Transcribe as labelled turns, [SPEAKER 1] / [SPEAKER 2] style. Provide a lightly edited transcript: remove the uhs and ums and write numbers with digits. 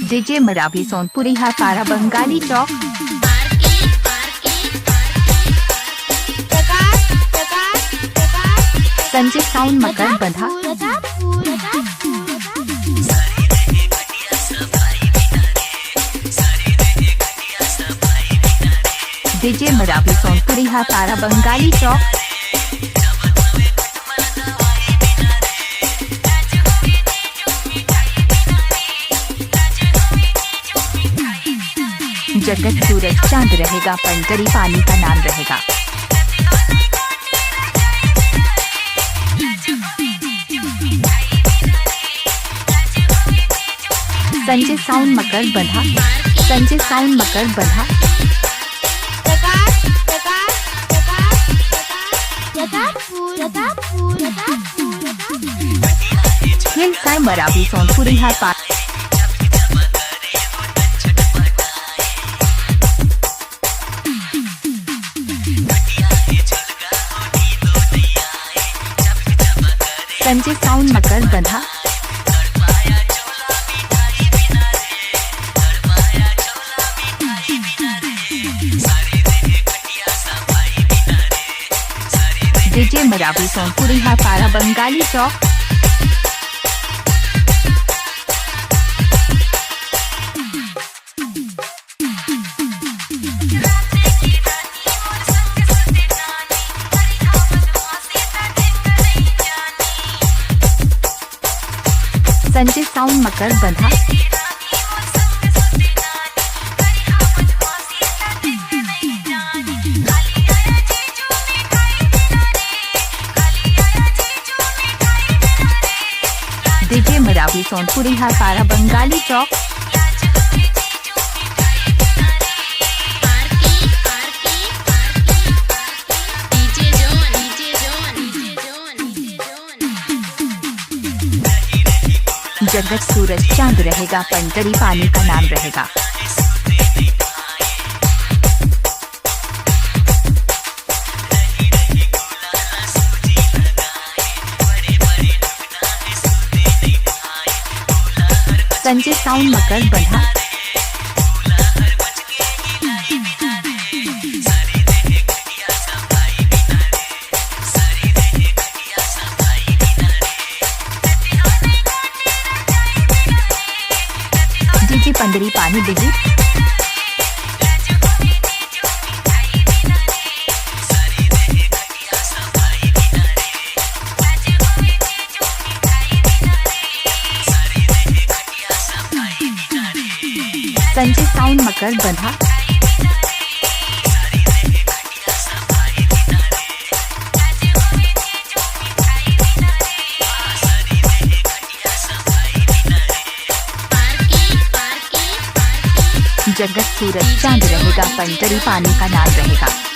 [SPEAKER 1] DJ Maravi Sonpuri हापारा Bengali चौक। Sanjay sound Makar बंधा। DJ Maravi Sonpuri हापारा Bengali चौक। जगत सूरज चांद रहेगा, पंटरी पानी का नाम रहेगा। संजय साउंड मकर बंधा। संजय साउंड मकर बंधा। हिल साई मरावी सोनपुरी हापारा। संजय साउंड मकर बंधा। डीजे मरावी सोनपुरी हापारा बंगाली चौक। संजय साउंड मकर बंधा। डीजे मरावी सोनपुरी हापारा बंगाली चौक। जगत सूरज चांद रहेगा, पंटरी पानी का नाम रहेगा। संजय साउंड मकर बंधा। डीजे पंडरी पानी बिगी। संजय साउंड मकर बंधा। जगत सूरज चांद रहेगा, पंटरी पानी का नाम रहेगा।